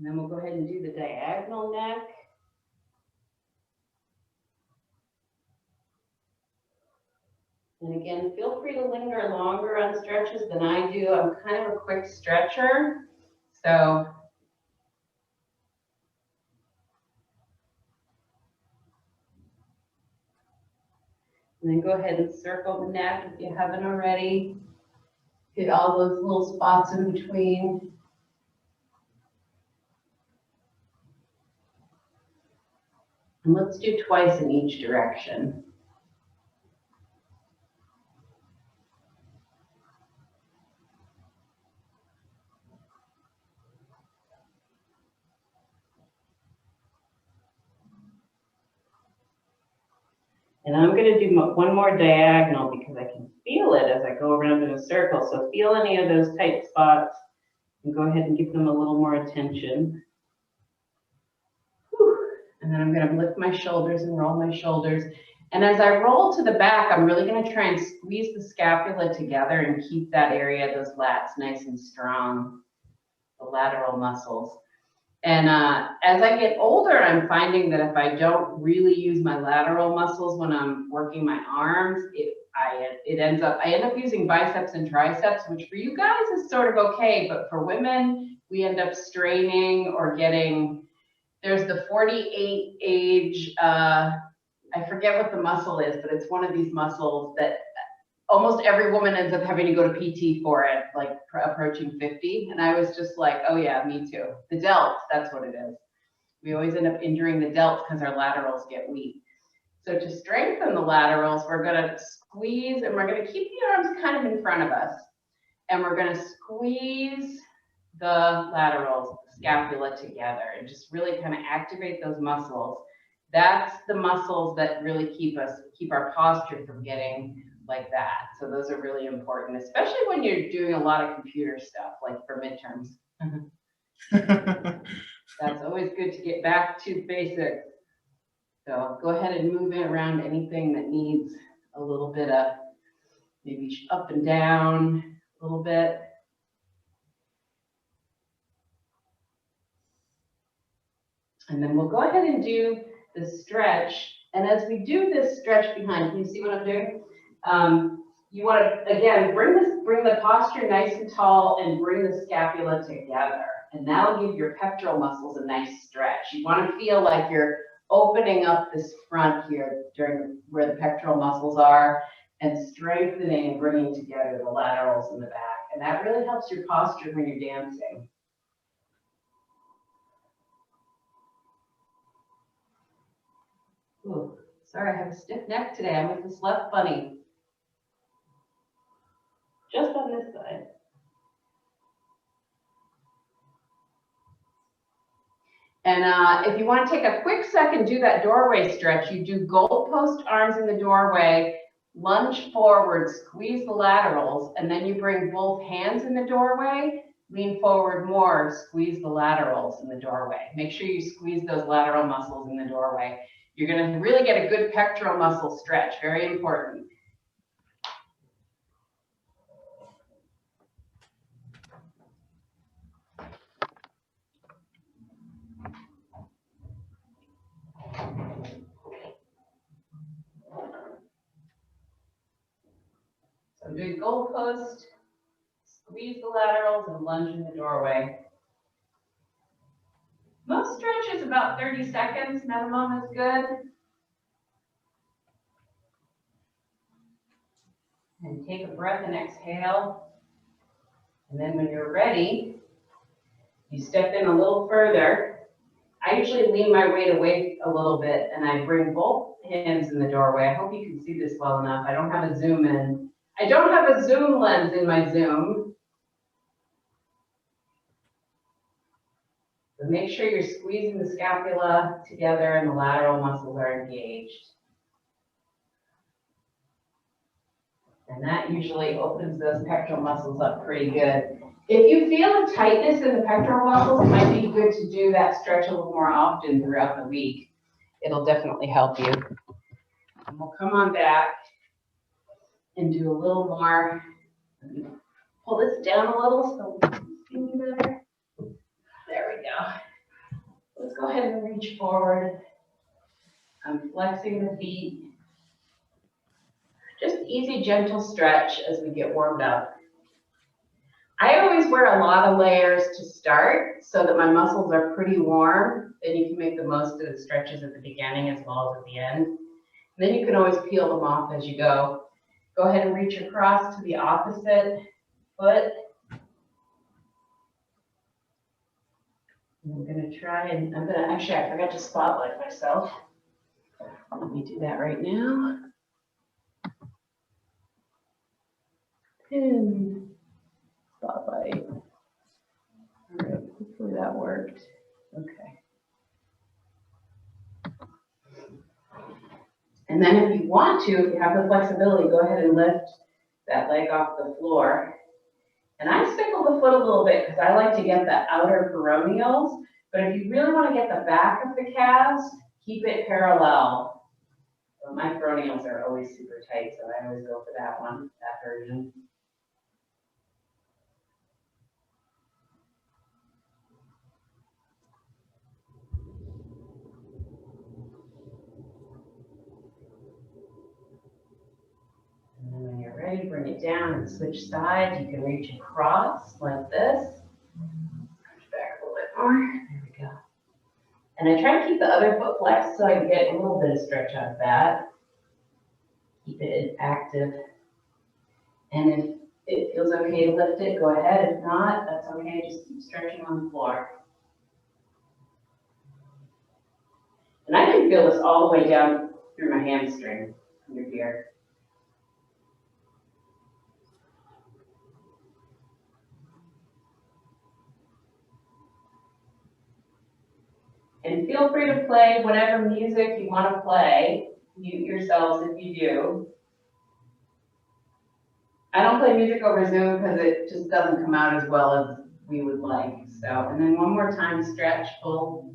And then we'll go ahead and do the diagonal neck. And again, feel free to linger longer on stretches than I do. I'm kind of a quick stretcher, so and then go ahead and circle the neck if you haven't already. Hit all those little spots in between. And let's do twice in each direction. And I'm going to do one more diagonal because I can feel it as I go around in a circle. So feel any of those tight spots and go ahead and give them a little more attention. Whew. And then I'm going to lift my shoulders and roll my shoulders. And as I roll to the back, I'm really going to try and squeeze the scapula together and keep that area, those lats, nice and strong, the lateral muscles. And as I get older, I'm finding that if I don't really use my lateral muscles when I'm working my arms, I end up using biceps and triceps, which for you guys is sort of okay, but for women, we end up straining or getting, there's the 48 age, I forget what the muscle is, but it's one of these muscles that almost every woman ends up having to go to PT for it, like approaching 50. And I was just like, oh yeah, me too. The delts, that's what it is. We always end up injuring the delts because our laterals get weak. So to strengthen the laterals, we're gonna squeeze and we're gonna keep the arms kind of in front of us. And we're gonna squeeze the laterals, the scapula together and just really kind of activate those muscles. That's the muscles that really keep our posture from getting like that. So those are really important, especially when you're doing a lot of computer stuff, like for midterms. That's always good to get back to basics. So go ahead and move it around anything that needs a little bit of maybe up and down a little bit. And then we'll go ahead and do the stretch. And as we do this stretch behind, can you see what I'm doing? You want to, again, bring the posture nice and tall and bring the scapula together. And that'll give your pectoral muscles a nice stretch. You want to feel like you're opening up this front here during where the pectoral muscles are and strengthening and bringing together the laterals in the back. And that really helps your posture when you're dancing. Ooh, sorry, I have a stiff neck today. I'm with this left bunny. Just on this side. And if you want to take a quick second, do that doorway stretch. You do goalpost arms in the doorway, lunge forward, squeeze the laterals, and then you bring both hands in the doorway, lean forward more, squeeze the laterals in the doorway. Make sure you squeeze those lateral muscles in the doorway. You're going to really get a good pectoral muscle stretch, very important. So I'm doing goalpost, squeeze the laterals, and lunge in the doorway. Most stretches about 30 seconds minimum is good. And take a breath and exhale. And then when you're ready, you step in a little further. I usually lean my weight away a little bit and I bring both hands in the doorway. I hope you can see this well enough. I don't have a zoom in. I don't have a zoom lens in my Zoom. So make sure you're squeezing the scapula together and the lateral muscles are engaged. And that usually opens those pectoral muscles up pretty good. If you feel a tightness in the pectoral muscles, it might be good to do that stretch a little more often throughout the week. It'll definitely help you. And we'll come on back and do a little more. Pull this down a little so we can see me better. There we go. Let's go ahead and reach forward. I'm flexing the feet. Just easy, gentle stretch as we get warmed up. I always wear a lot of layers to start so that my muscles are pretty warm. Then you can make the most of the stretches at the beginning as well as at the end. And then you can always peel them off as you go. Go ahead and reach across to the opposite foot. I'm going to try and actually, I forgot to spotlight myself. Let me do that right now. Pin, spotlight. All right, hopefully that worked. Okay. And then if you want to, if you have the flexibility, go ahead and lift that leg off the floor. And I spickle the foot a little bit because I like to get the outer peroneals. But if you really want to get the back of the calves, keep it parallel. So my peroneals are always super tight, so I always go for that one, that version. And then when you're ready, bring it down and switch sides. You can reach across like this. Push back a little bit more. There we go. And I try to keep the other foot flexed so I can get a little bit of stretch out of that. Keep it active. And if it feels okay to lift it, go ahead. If not, that's okay. Just keep stretching on the floor. And I can feel this all the way down through my hamstring under here. And feel free to play whatever music you want to play, mute yourselves if you do. I don't play music over Zoom because it just doesn't come out as well as we would like. So, and then one more time, stretch, pull.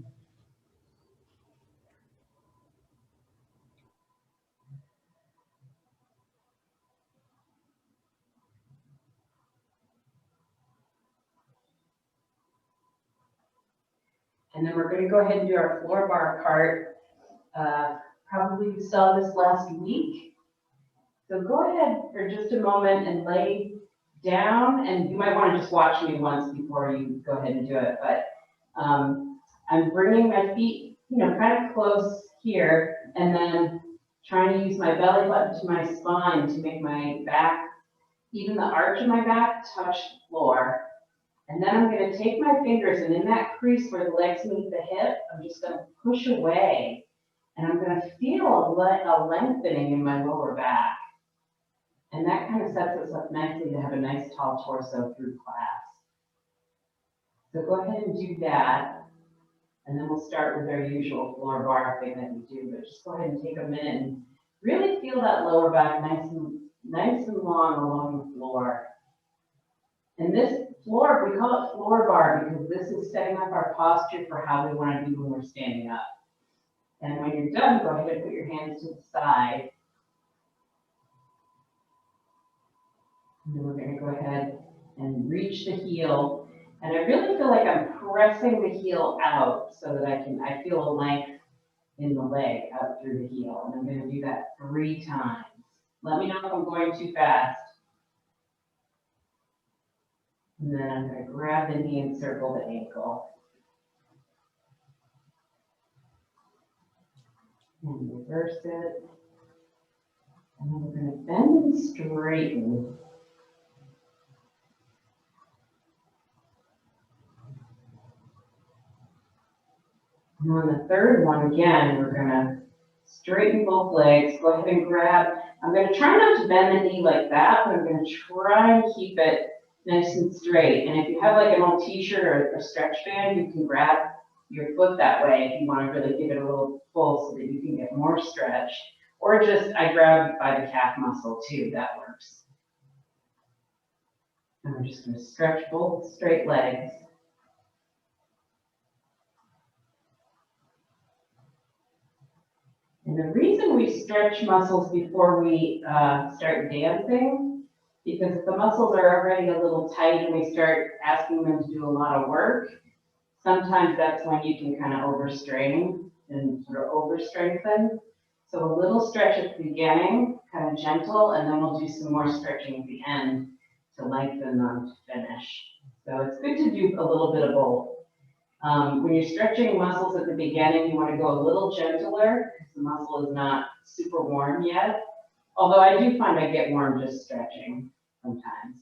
And then we're going to go ahead and do our floor bar part. Probably you saw this last week. So go ahead for just a moment and lay down, and you might want to just watch me once before you go ahead and do it. But I'm bringing my feet, kind of close here, and then trying to use my belly button to my spine to make my back, even the arch of my back, touch the floor. And then I'm going to take my fingers, and in that crease where the legs meet the hip, I'm just going to push away. And I'm going to feel a lengthening in my lower back. And that kind of sets us up nicely to have a nice tall torso through class. So go ahead and do that. And then we'll start with our usual floor bar thing that we do. But just go ahead and take a minute and really feel that lower back nice and long along the floor. And this floor, we call it floor bar because this is setting up our posture for how we want to be when we're standing up. And when you're done, go ahead and put your hands to the side. And then we're going to go ahead and reach the heel. And I really feel like I'm pressing the heel out so that I feel a length in the leg out through the heel. And I'm going to do that 3 times. Let me know if I'm going too fast. And then I'm going to grab the knee and circle the ankle. And reverse it. And then we're going to bend and straighten. And on the third one, again, we're going to straighten both legs. Go ahead and grab. I'm going to try not to bend the knee like that, but I'm going to try and keep it nice and straight. And if you have like an old t-shirt or a stretch band, you can grab your foot that way if you want to really give it a little pull so that you can get more stretch. Or just, I grab it by the calf muscle too, that works. And we're just going to stretch both straight legs. And the reason we stretch muscles before we start dancing, because if the muscles are already a little tight and we start asking them to do a lot of work, Sometimes that's when you can kind of overstrain and sort of overstrengthen. So a little stretch at the beginning, kind of gentle, and then we'll do some more stretching at the end to lengthen them to finish. So it's good to do a little bit of both. When you're stretching muscles at the beginning, you want to go a little gentler because the muscle is not super warm yet. Although I do find I get warm just stretching sometimes.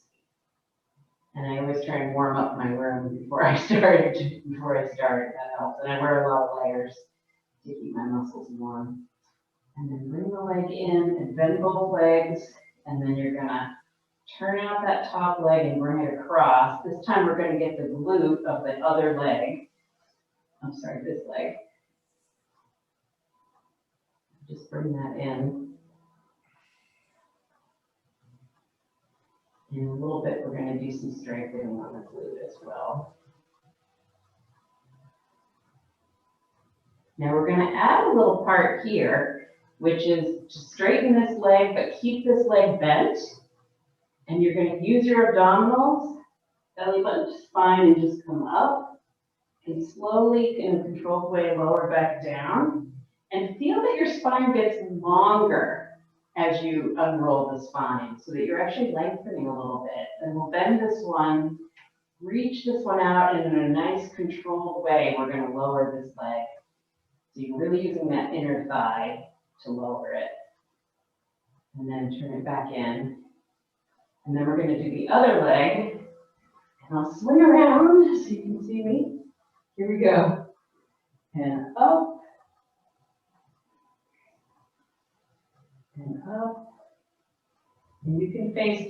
And I always try and warm up my room before I start. That helps. And I wear a lot of layers to keep my muscles warm. And then bring the leg in and bend both legs. And then you're gonna turn out that top leg and bring it across. This time we're gonna get the glute of the other leg. I'm sorry, this leg. Just bring that in. In a little bit, we're going to do some strengthening on the glute as well. Now we're going to add a little part here, which is to straighten this leg, but keep this leg bent. And you're going to use your abdominals, belly button to spine, and just come up. And slowly, in a controlled way, lower back down. And feel that your spine gets longer as you unroll the spine, so that you're actually lengthening a little bit. And we'll bend this one, reach this one out, and in a nice controlled way, we're going to lower this leg. So you're really using that inner thigh to lower it. And then turn it back in. And then we're going to do the other leg. And I'll swing around so you can see me. Here we go. And up. And up. And you can face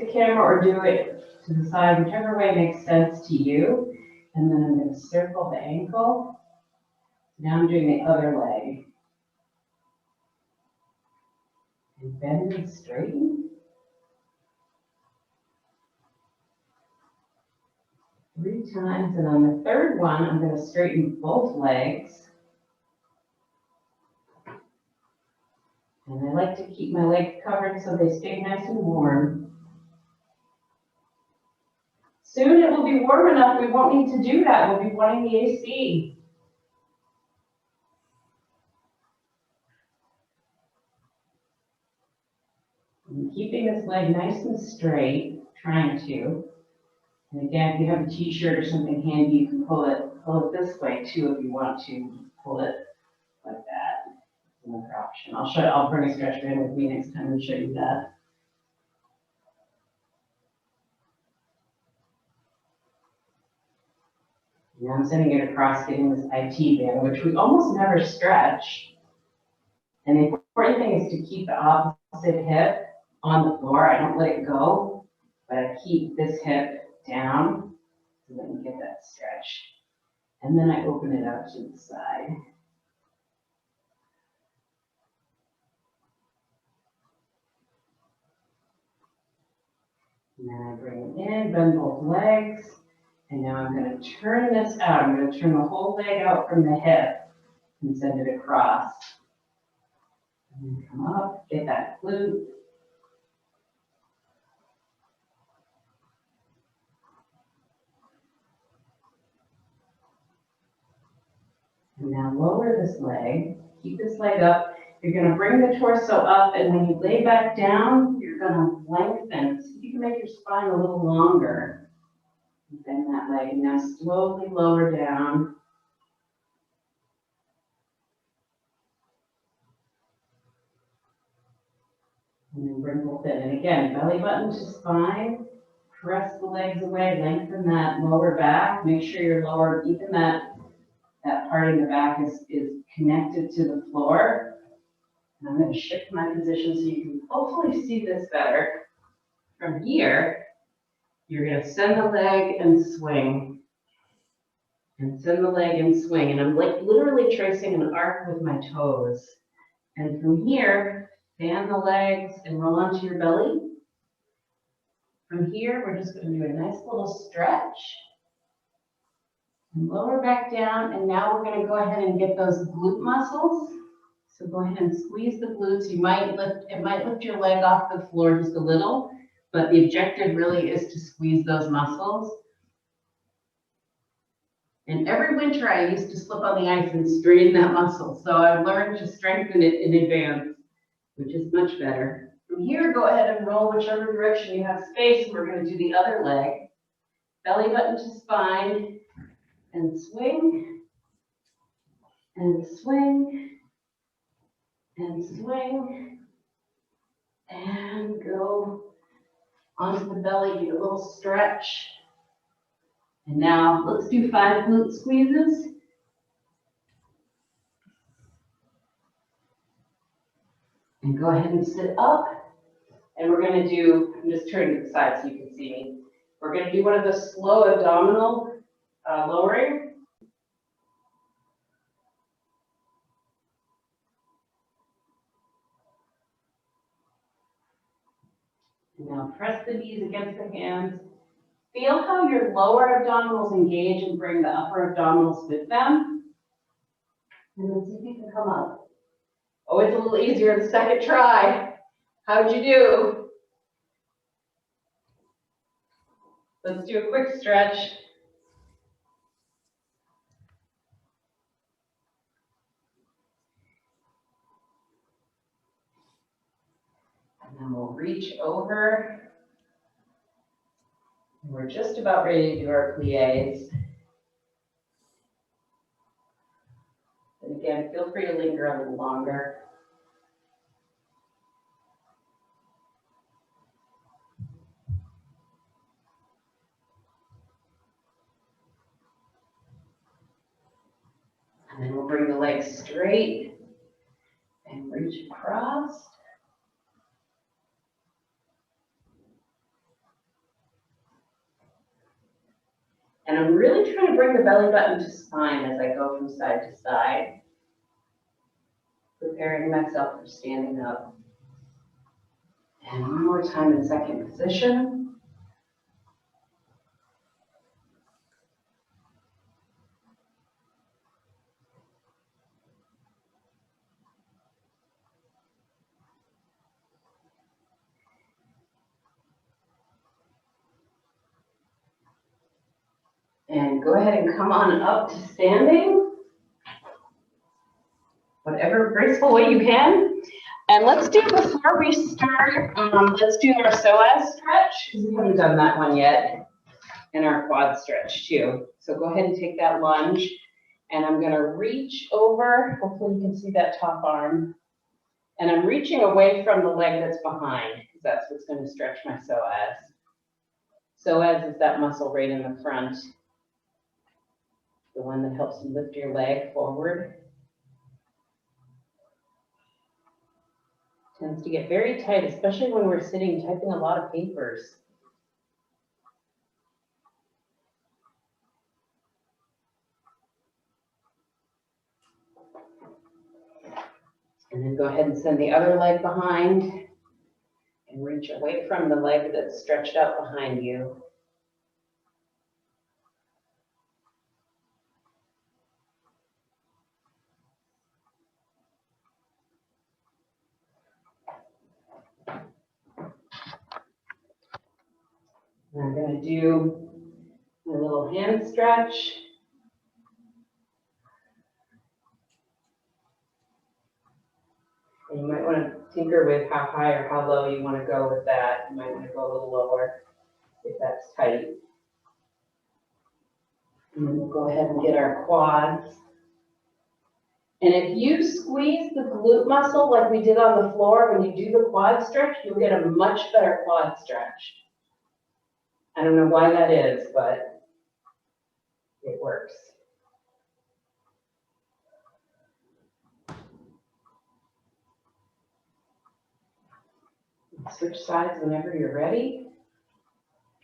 the camera or do it to the side, whichever way makes sense to you. And then I'm going to circle the ankle. Now I'm doing the other leg. And bend and straighten. 3 times. And on the third one, I'm going to straighten both legs. And I like to keep my legs covered so they stay nice and warm. Soon it will be warm enough, we won't need to do that. We'll be wanting the AC. And keeping this leg nice and straight, trying to. And again, if you have a t-shirt or something handy, you can pull it this way too if you want to pull it like that. Another option. I'll bring a stretcher in with me next time and show you that. Now I'm sending it across, getting this IT band, which we almost never stretch. And the important thing is to keep the opposite hip on the floor. I don't let it go, but I keep this hip down so that you get that stretch. And then I open it out to the side. And then I bring it in, bend both legs, and now I'm going to turn this out. I'm going to turn the whole leg out from the hip and send it across. And then come up, get that glute. And now lower this leg, keep this leg up. You're going to bring the torso up, and when you lay back down, you're going to lengthen. So you can make your spine a little longer. Bend that leg, and now slowly lower down. And then bring both in. And again, belly button to spine. Press the legs away, lengthen that lower back. Make sure your lower, even that part in the back is connected to the floor. And I'm going to shift my position so you can hopefully see this better. From here, you're going to send the leg and swing. And send the leg and swing. And I'm like literally tracing an arc with my toes. And from here, fan the legs and roll onto your belly. From here, we're just going to do a nice little stretch. And lower back down. And now we're going to go ahead and get those glute muscles. So go ahead and squeeze the glutes. It might lift your leg off the floor just a little, but the objective really is to squeeze those muscles. And every winter I used to slip on the ice and strain that muscle. So I've learned to strengthen it in advance, which is much better. From here, go ahead and roll whichever direction you have space. We're going to do the other leg. Belly button to spine, and swing, and swing, and swing, and go onto the belly, get a little stretch. And now let's do 5 glute squeezes. And go ahead and sit up. And we're going to do, I'm just turning to the side so you can see me. We're going to do one of the slow abdominal lowering. And now press the knees against the hands. Feel how your lower abdominals engage and bring the upper abdominals with them. And then see if you can come up. Oh, it's a little easier the second try. How'd you do? Let's do a quick stretch. And then we'll reach over. And we're just about ready to do our pliés. And again, feel free to linger a little longer. And then we'll bring the legs straight and reach across. And I'm really trying to bring the belly button to spine as I go from side to side, preparing myself for standing up. And one more time in second position. And go ahead and come on up to standing. Whatever graceful way you can. And let's do, before we start, let's do our psoas stretch, because we haven't done that one yet, and our quad stretch too. So go ahead and take that lunge, and I'm going to reach over, hopefully you can see that top arm, and I'm reaching away from the leg that's behind, because that's what's going to stretch my psoas. Psoas is that muscle right in the front, the one that helps you lift your leg forward. Tends to get very tight, especially when we're sitting typing a lot of papers. And then go ahead and send the other leg behind and reach away from the leg that's stretched out behind you. And I'm going to do a little hand stretch. And you might want to tinker with how high or how low you want to go with that. You might want to go a little lower if that's tight. And then we'll go ahead and get our quads. And if you squeeze the glute muscle like we did on the floor, when you do the quad stretch, you'll get a much better quad stretch. I don't know why that is, but it works. Switch sides whenever you're ready.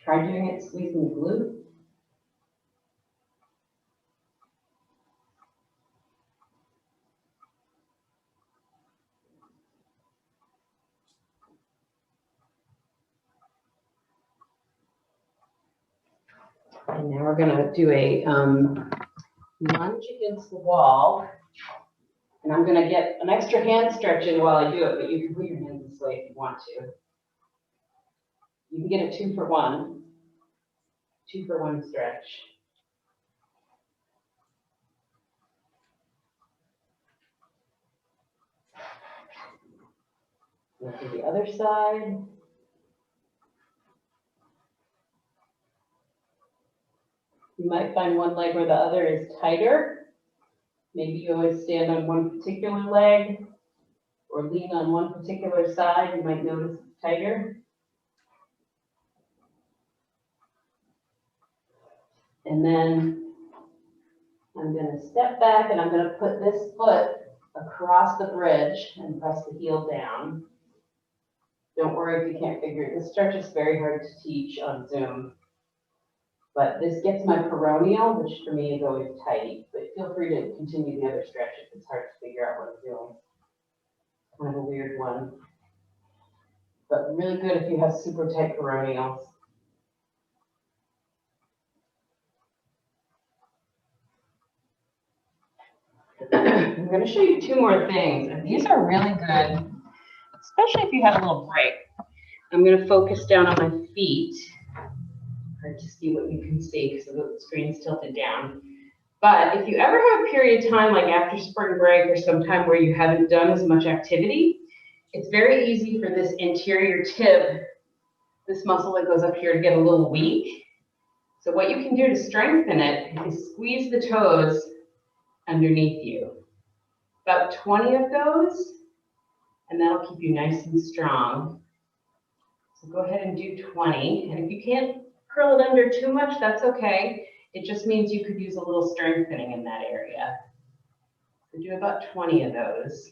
Try doing it squeezing the glute. And now we're going to do a lunge against the wall. And I'm going to get an extra hand stretch in while I do it, but you can put your hands this way if you want to. You can get a 2-for-1. 2-for-1 stretch. Look to the other side. You might find one leg where the other is tighter. Maybe you always stand on one particular leg or lean on one particular side. You might notice it's tighter. And then I'm going to step back and I'm going to put this foot across the bridge and press the heel down. Don't worry if you can't figure it. This stretch is very hard to teach on Zoom. But this gets my peroneal, which for me is always tight. But feel free to continue the other stretch if it's hard to figure out what I'm doing. Kind of a weird one. But really good if you have super tight peroneals. I'm going to show you two more things. And these are really good, especially if you had a little break. I'm going to focus down on my feet. Hard to see what you can see because the screen's tilted down. But if you ever have a period of time, like after spring break or sometime where you haven't done as much activity, it's very easy for this anterior tib, this muscle that goes up here, to get a little weak. So what you can do to strengthen it is squeeze the toes underneath you. About 20 of those, and that'll keep you nice and strong. So go ahead and do 20. And if you can't curl it under too much, that's okay. It just means you could use a little strengthening in that area. So do about 20 of those.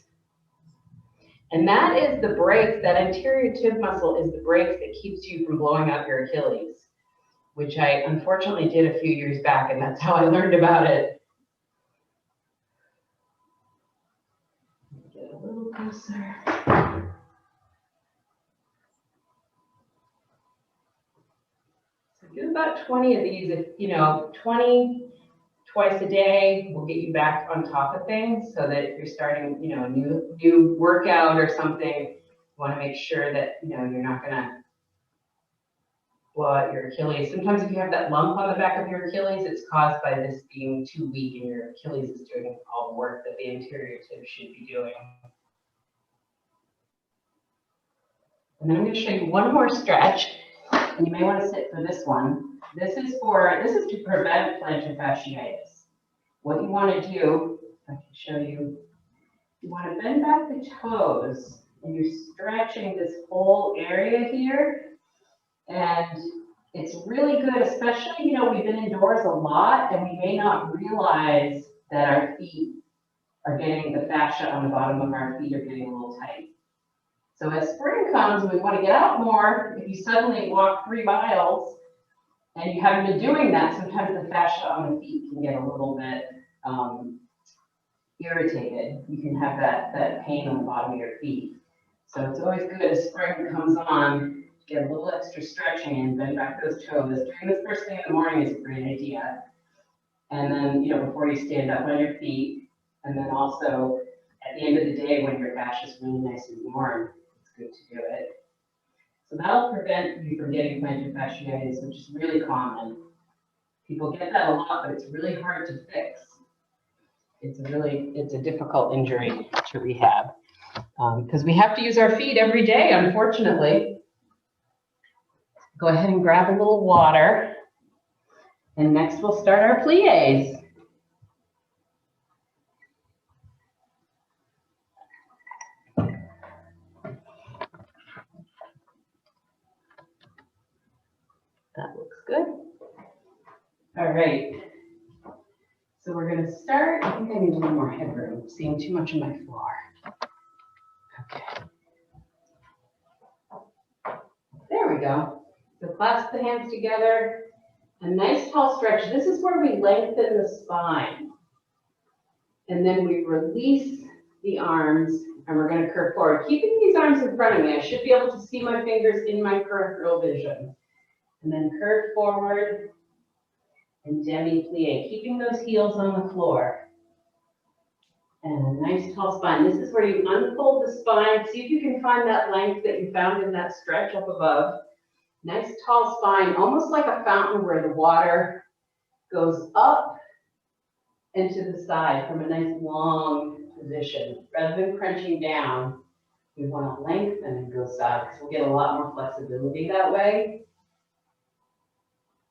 And that is the brake, that anterior tib muscle is the brake that keeps you from blowing out your Achilles, which I unfortunately did a few years back, and that's how I learned about it. Get a little closer. So do about 20 of these. If 20 twice a day will get you back on top of things, so that if you're starting, a new workout or something, you want to make sure that you're not going to blow out your Achilles. Sometimes if you have that lump on the back of your Achilles, it's caused by this being too weak, and your Achilles is doing all the work that the anterior tib should be doing. And then I'm going to show you one more stretch, and you may want to sit for this one. This is to prevent plantar fasciitis. What you want to do, if I can show you, you want to bend back the toes, and you're stretching this whole area here. And it's really good, especially, we've been indoors a lot, and we may not realize that our feet are getting, the fascia on the bottom of our feet are getting a little tight. So as spring comes and we want to get out more, if you suddenly walk 3 miles and you haven't been doing that, sometimes the fascia on the feet can get a little bit irritated. You can have that pain on the bottom of your feet. So it's always good as spring comes on, get a little extra stretching in, bend back those toes. Doing this first thing in the morning is a great idea. And then, before you stand up on your feet, and then also at the end of the day when your fascia is really nice and warm, it's good to do it. So that'll prevent you from getting plantar fasciitis, which is really common. People get that a lot, but it's really hard to fix. It's a difficult injury to rehab because we have to use our feet every day, unfortunately. Go ahead and grab a little water, and next we'll start our plies. That looks good. All right. So we're going to start. I think I need a little more headroom. I'm seeing too much of my floor. Okay. There we go. So clasp the hands together. A nice tall stretch. This is where we lengthen the spine. And then we release the arms, and we're going to curve forward. Keeping these arms in front of me, I should be able to see my fingers in my peripheral vision. And then curve forward and demi-plie, keeping those heels on the floor. And a nice tall spine. This is where you unfold the spine. See if you can find that length that you found in that stretch up above. Nice tall spine, almost like a fountain where the water goes up and to the side from a nice long position. Rather than crunching down, We want to lengthen and go side because we'll get a lot more flexibility that way.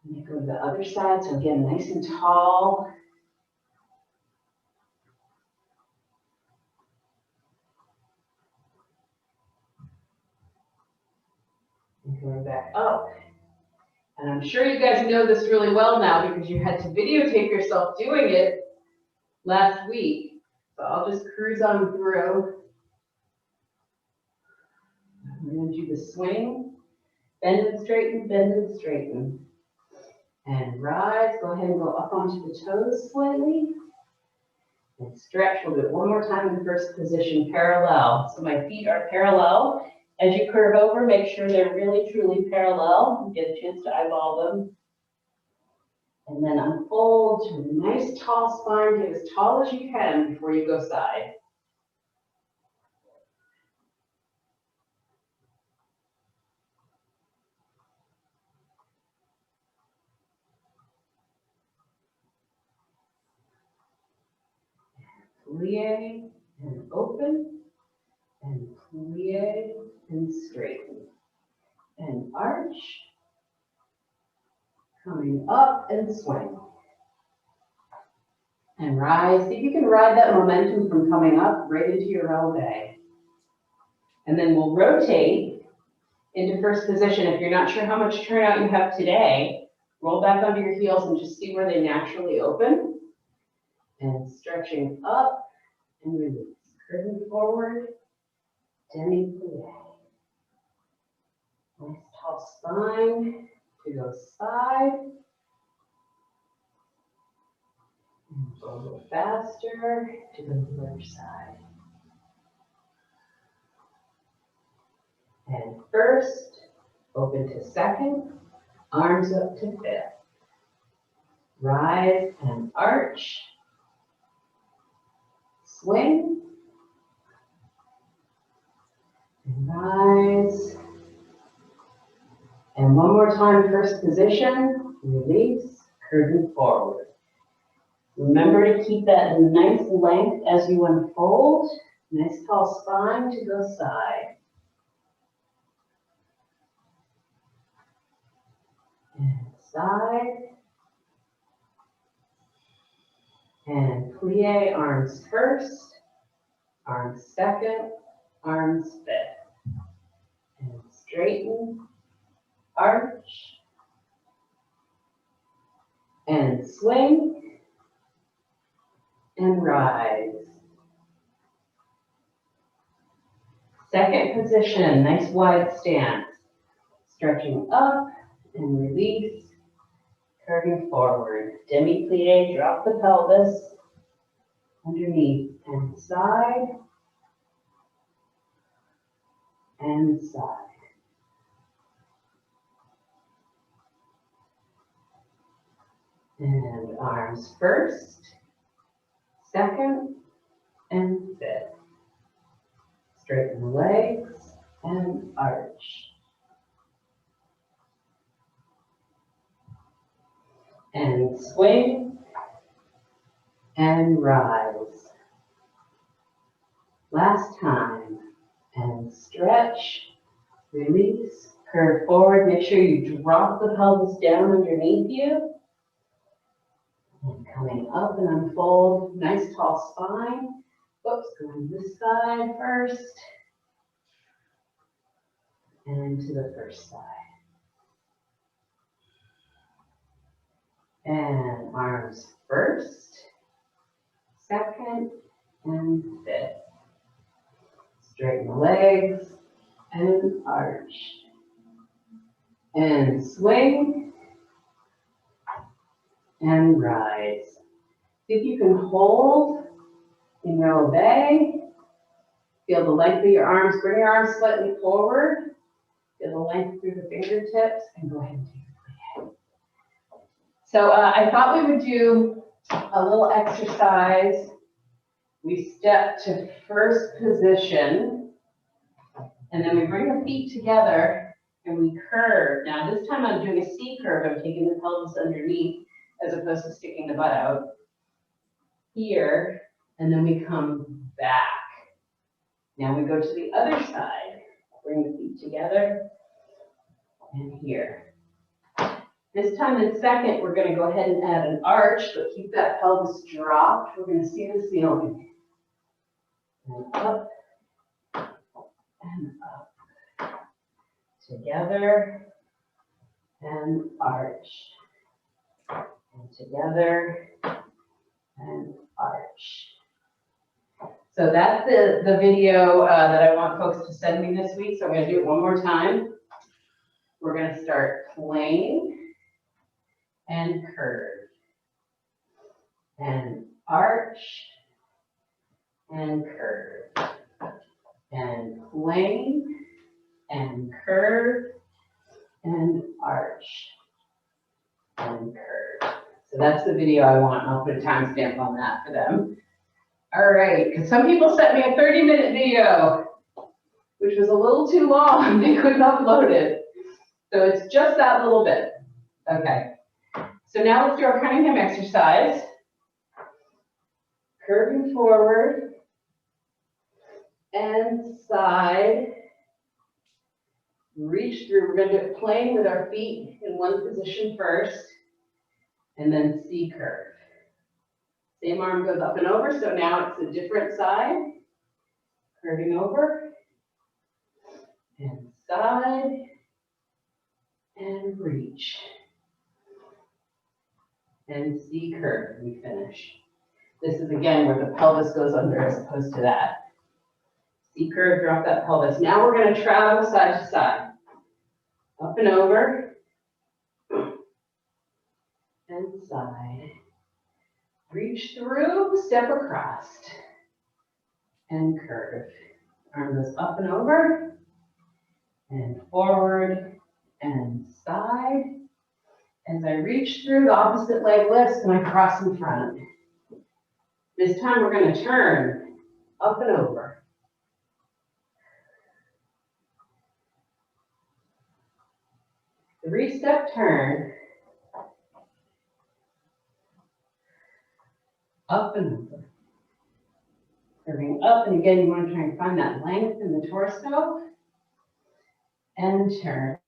And then go to the other side. So again, nice and tall. And going back up. And I'm sure you guys know this really well now because you had to videotape yourself doing it last week. So I'll just cruise on through. We're going to do the swing. Bend and straighten, bend and straighten. And rise. Go ahead and go up onto the toes slightly. And stretch. We'll do it one more time in first position, parallel. So my feet are parallel. As you curve over, make sure they're really, truly parallel. Get a chance to eyeball them. And then unfold to a nice tall spine. Get as tall as you can before you go side. Plie and open. And plie and straighten. And arch. Coming up and swing. And rise. See if you can ride that momentum from coming up right into your releve. And then we'll rotate into first position. If you're not sure how much turnout you have today, roll back onto your heels and just see where they naturally open. And stretching up and release. Curving forward, demi-plie. Nice tall spine to go side. And go a little faster to go to the other side. And first, open to second, arms up to fifth. Rise and arch. Swing. And rise. And one more time, first position, release, curving forward. Remember to keep that nice length as you unfold. Nice tall spine to go side. And side. And plie, arms first, arms second, arms fifth. And straighten, arch, and swing. And rise. Second position, nice wide stance. Stretching up and release, curving forward. Demi-plie, drop the pelvis underneath and side and side. And arms first, second, and fifth. Straighten the legs and arch. And swing and rise. Last time. And stretch, release, curve forward. Make sure you drop the pelvis down underneath you. And coming up and unfold, nice tall spine. Oops, going this side first. And to the first side. And arms first, second, and fifth. Straighten the legs and arch. And swing and rise. See if you can hold in releve. Feel the length of your arms. Bring your arms slightly forward. Feel the length through the fingertips and go ahead and take your plie. So I thought we would do a little exercise. We step to first position, and then we bring the feet together and we curve. Now this time I'm doing a C curve. I'm taking the pelvis underneath as opposed to sticking the butt out. Here, and then we come back. Now we go to the other side. Bring the feet together and here. This time in second, we're going to go ahead and add an arch, but keep that pelvis dropped. We're going to see the ceiling. And up and up. Together and arch. And together and arch. So that's the video that I want folks to send me this week. So I'm going to do it one more time. We're going to start plane and curve and arch and curve and plane and curve and arch and curve. So that's the video I want. I'll put a timestamp on that for them. All right, because some people sent me a 30-minute video, which was a little too long. They couldn't upload it. So it's just that little bit. Okay. So now let's do our Cunningham exercise. Curving forward and side. Reach through. We're going to do it plane with our feet in one position first, and then C curve. Same arm goes up and over, so now it's a different side. Curving over and side and reach. And C curve, we finish. This is again where the pelvis goes under as opposed to that. C curve, drop that pelvis. Now we're going to travel side to side. Up and over. And side. Reach through, step across. And curve. Arm goes up and over. And forward. And side. As I reach through, the opposite leg lifts and I cross in front. This time we're going to turn up and over. Three-step turn. Up and over. Curving up, and again, you want to try and find that length in the torso. And turn.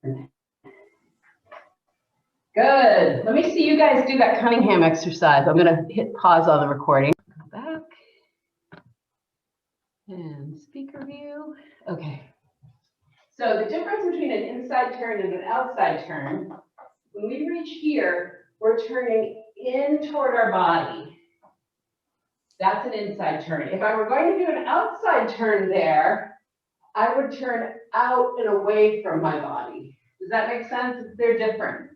Good. Let me see you guys do that Cunningham exercise. I'm going to hit pause on the recording. Go back. And speaker view. Okay. So the difference between an inside turn and an outside turn, when we reach here, we're turning in toward our body. That's an inside turn. If I were going to do an outside turn there, I would turn out and away from my body. Does that make sense? They're different.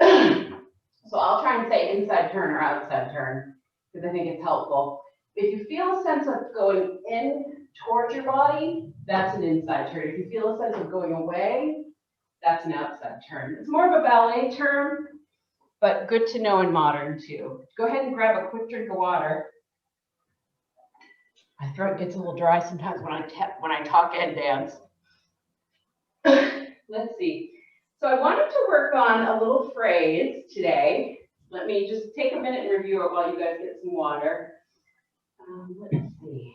So I'll try and say inside turn or outside turn because I think it's helpful. If you feel a sense of going in towards your body, that's an inside turn. If you feel a sense of going away, that's an outside turn. It's more of a ballet term, but good to know in modern too. Go ahead and grab a quick drink of water. My throat gets a little dry sometimes when I talk and dance. Let's see. So I wanted to work on a little phrase today. Let me just take a minute and review it while you guys get some water. Let's see.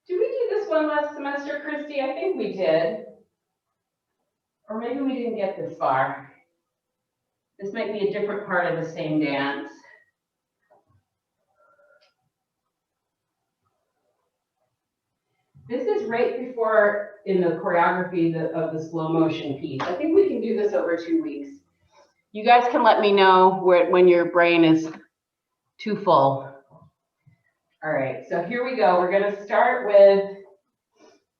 Did we do this one last semester, Christy? I think we did. Or maybe we didn't get this far. This might be a different part of the same dance. This is right before in the choreography of the slow motion piece. I think we can do this over 2 weeks. You guys can let me know when your brain is too full. All right, so here we go. We're going to start with,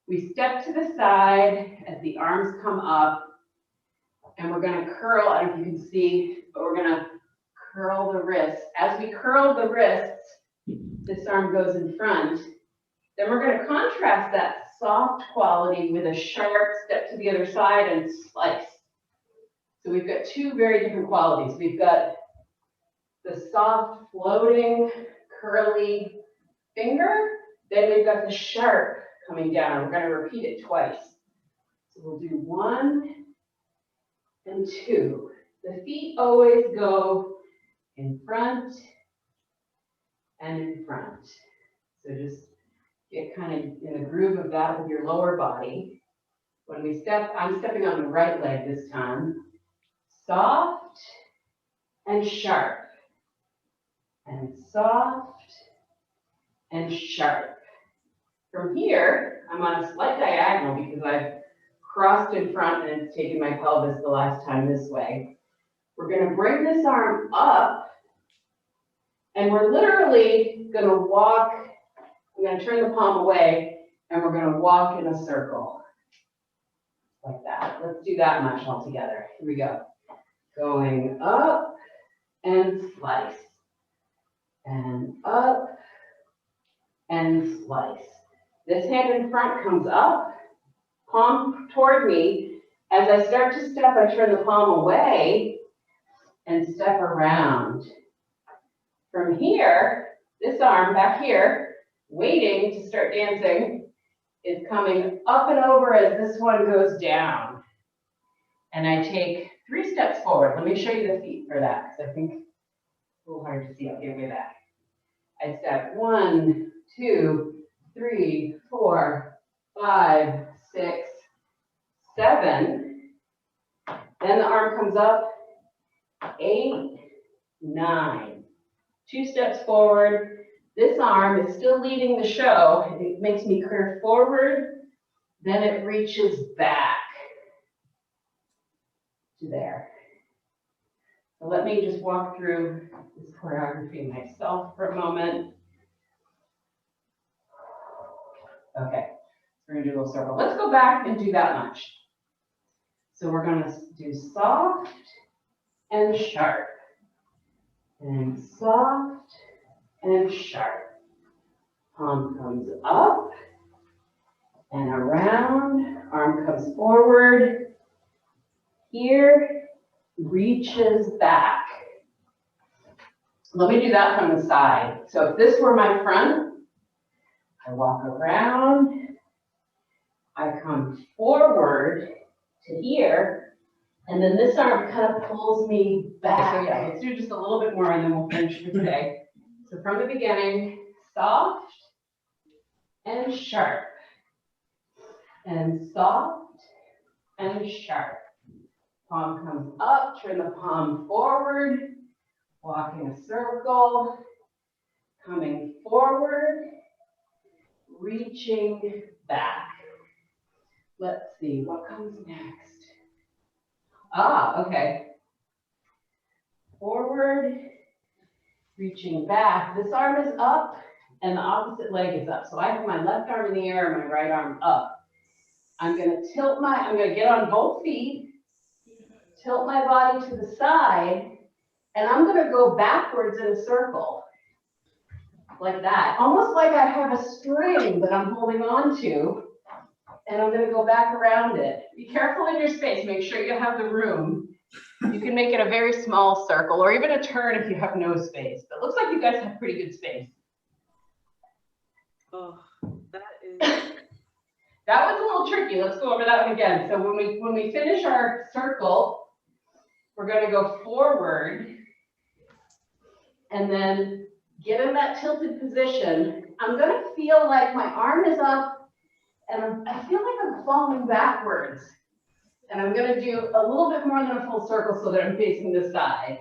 we step to the side as the arms come up, and we're going to curl. I don't know if you can see, but we're going to curl the wrists. As we curl the wrists, this arm goes in front. Then we're going to contrast that soft quality with a sharp step to the other side and slice. So we've got two very different qualities. We've got the soft, floating, curly finger. Then we've got the sharp coming down. We're going to repeat it twice. So we'll do 1 and 2. The feet always go in front and in front. So just get kind of in the groove of that with your lower body. When we step, I'm stepping on the right leg this time. Soft and sharp. And soft and sharp. From here, I'm on a slight diagonal because I've crossed in front and it's taken my pelvis the last time this way. We're going to bring this arm up and we're literally going to walk. I'm going to turn the palm away and we're going to walk in a circle like that. Let's do that much all together. Here we go. Going up and slice. And up and slice. This hand in front comes up, palm toward me. As I start to step, I turn the palm away and step around. From here, this arm back here, waiting to start dancing, is coming up and over as this one goes down. And I take 3 steps forward. Let me show you the feet for that, because I think it's a little hard to see. I'll get way back. I step 1, 2, 3, 4, 5, 6, 7. Then the arm comes up. 8, 9. 2 steps forward. This arm is still leading the show. It makes me curve forward. Then it reaches back to there. So let me just walk through this choreography myself for a moment. Okay, we're going to do a little circle. Let's go back and do that much. So we're going to do soft and sharp. And soft and sharp. Palm comes up and around. Arm comes forward. Here, reaches back. Let me do that from the side. So if this were my front, I walk around, I come forward to here, and then this arm kind of pulls me back. So yeah, let's do just a little bit more and then we'll finish for today. So from the beginning, soft and sharp, and soft and sharp. Palm comes up, turn the palm forward, walking a circle, coming forward, reaching back. Let's see, what comes next? Okay. Forward, reaching back. This arm is up and the opposite leg is up. So I have my left arm in the air and my right arm up. I'm going to I'm going to get on both feet, tilt my body to the side, and I'm going to go backwards in a circle. Like that. Almost like I have a string that I'm holding on to, and I'm going to go back around it. Be careful in your space. Make sure you have the room. You can make it a very small circle, or even a turn if you have no space. But it looks like you guys have pretty good space. Oh, that is... That was a little tricky. Let's go over that one again. So when we finish our circle, we're going to go forward, and then get in that tilted position. I'm going to feel like my arm is up, and I feel like I'm falling backwards. And I'm going to do a little bit more than a full circle so that I'm facing this side.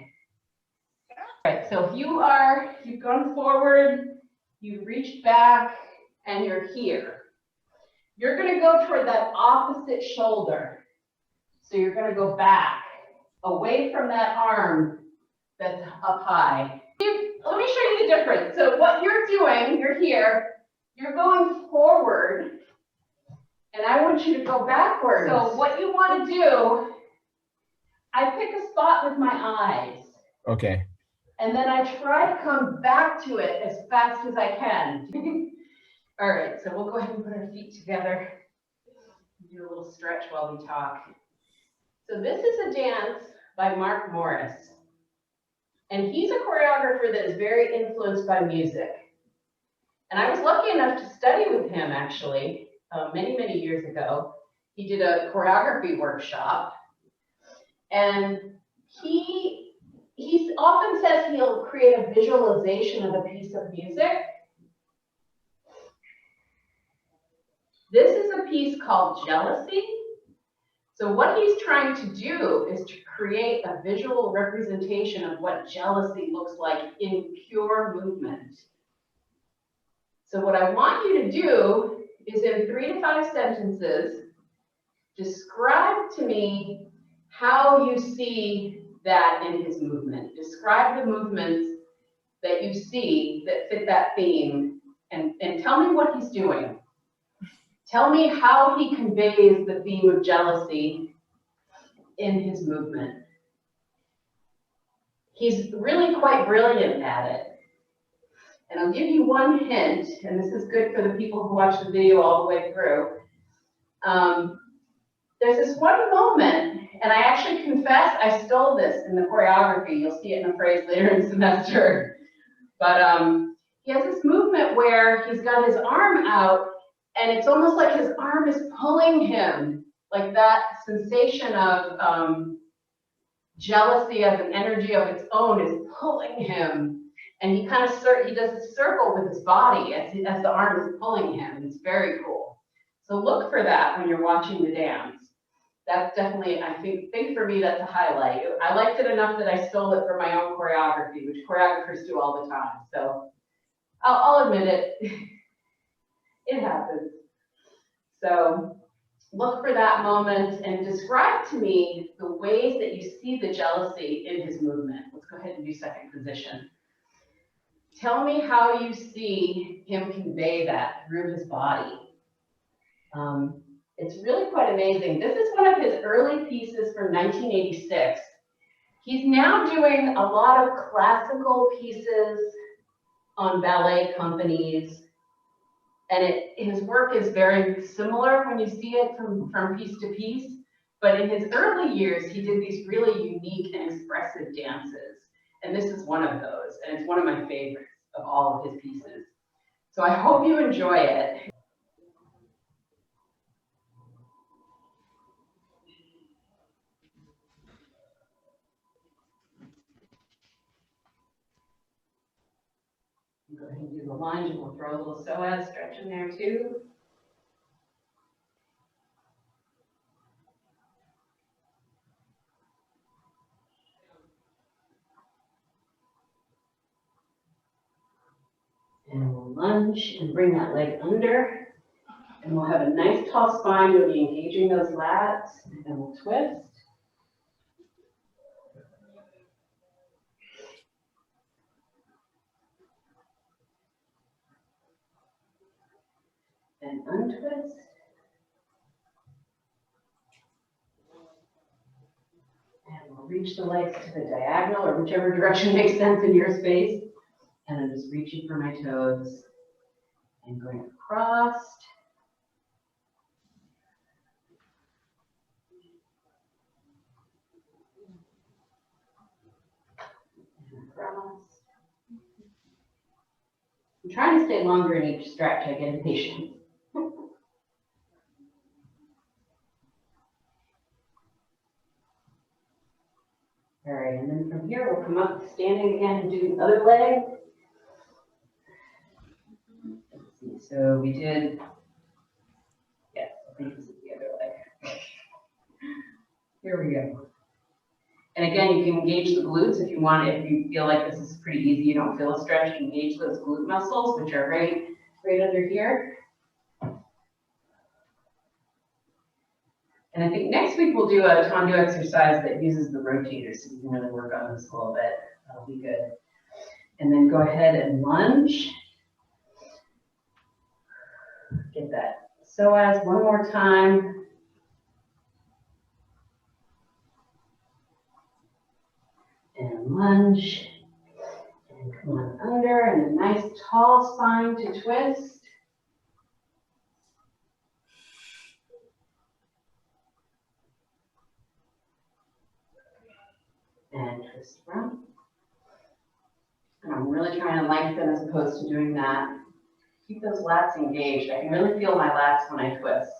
All right, so if you've gone forward, you've reached back, and you're here. You're going to go toward that opposite shoulder. So you're going to go back, away from that arm that's up high. Let me show you the difference. So what you're doing, you're here, you're going forward, and I want you to go backwards. So what you want to do, I pick a spot with my eyes. Okay. And then I try to come back to it as fast as I can. All right, so we'll go ahead and put our feet together. Do a little stretch while we talk. So this is a dance by Mark Morris. And he's a choreographer that is very influenced by music. And I was lucky enough to study with him, actually, many, many years ago. He did a choreography workshop. And He often says he'll create a visualization of a piece of music. This is a piece called Jealousy. So what he's trying to do is to create a visual representation of what jealousy looks like in pure movement. So what I want you to do is in 3 to 5 sentences, describe to me how you see that in his movement. Describe the movements that you see that fit that theme, and tell me what he's doing. Tell me how he conveys the theme of jealousy in his movement. He's really quite brilliant at it. And I'll give you one hint, and this is good for the people who watch the video all the way through. There's this one moment, and I actually confess I stole this in the choreography. You'll see it in a phrase later in the semester. But he has this movement where he's got his arm out, and it's almost like his arm is pulling him, like that sensation of jealousy as an energy of its own is pulling him. And he kind of he does a circle with his body as the arm is pulling him. It's very cool. So look for that when you're watching the dance. That's definitely, I think for me, that's a highlight. I liked it enough that I stole it for my own choreography, which choreographers do all the time. So I'll admit it. It happens. So look for that moment and describe to me the ways that you see the jealousy in his movement. Let's go ahead and do second position. Tell me how you see him convey that through his body. It's really quite amazing. This is one of his early pieces from 1986. He's now doing a lot of classical pieces on ballet companies, and his work is very similar when you see it from piece to piece. But in his early years, he did these really unique and expressive dances, and this is one of those, and it's one of my favorites of all of his pieces. So I hope you enjoy it. Go ahead and do the lunge, and we'll throw a little psoas stretch in there too. And we'll lunge and bring that leg under. And we'll have a nice tall spine. You'll be engaging those lats, and we'll twist. And untwist. And we'll reach the legs to the diagonal or whichever direction makes sense in your space. And I'm just reaching for my toes and going across. And across. I'm trying to stay longer in each stretch. I get impatient. All right, and then from here, we'll come up standing again and do the other leg. Let's see, so we did, yes, I think this is the other leg. Here we go. And again, you can engage the glutes if you want. If you feel like this is pretty easy, you don't feel a stretch, engage those glute muscles, which are right under here. And I think next week we'll do a tendu exercise that uses the rotator, so we can really work on this a little bit. That'll be good. And then go ahead and lunge. Get that psoas one more time. And lunge. And come on under, and a nice tall spine to twist. And twist around. And I'm really trying to lengthen as opposed to doing that. Keep those lats engaged. I can really feel my lats when I twist.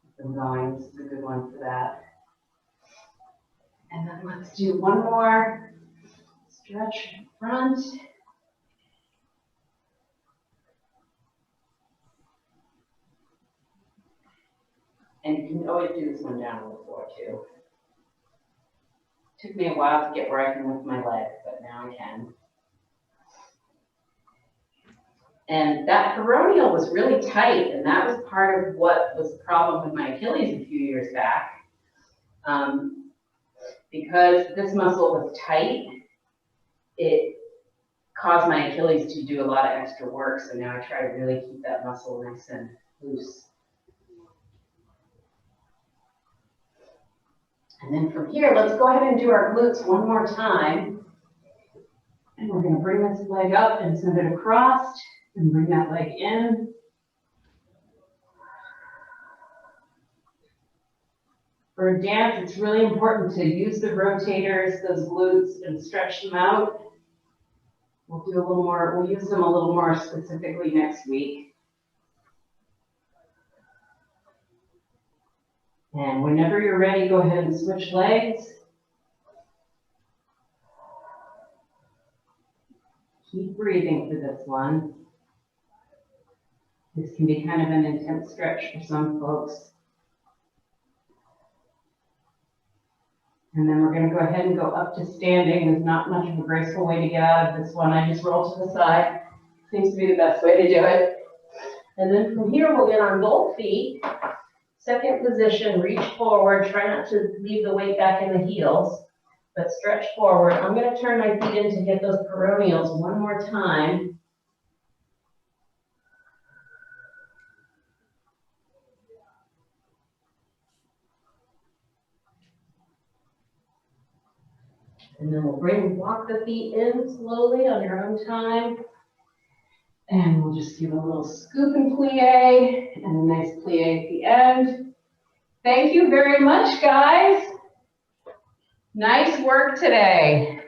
Keep them going. This is a good one for that. And then let's do one more stretch in front. And you can always do this one down on the floor too. Took me a while to get where I can lift my legs, but now I can. And that peroneal was really tight, and that was part of what was the problem with my Achilles a few years back. Because this muscle was tight, it caused my Achilles to do a lot of extra work, so now I try to really keep that muscle nice and loose. And then from here, let's go ahead and do our glutes one more time. And we're going to bring this leg up and send it across and bring that leg in. For a dance, it's really important to use the rotators, those glutes, and stretch them out. We'll do a little more, we'll use them a little more specifically next week. And whenever you're ready, go ahead and switch legs. Keep breathing for this one. This can be kind of an intense stretch for some folks. And then we're going to go ahead and go up to standing. There's not much of a graceful way to get out of this one. I just roll to the side. Seems to be the best way to do it. And then from here, we'll get on both feet. Second position, reach forward. Try not to leave the weight back in the heels, but stretch forward. I'm going to turn my feet in to get those peroneals one more time. And then we'll walk the feet in slowly on your own time. And we'll just give a little scoop and plie, and a nice plie at the end. Thank you very much, guys. Nice work today.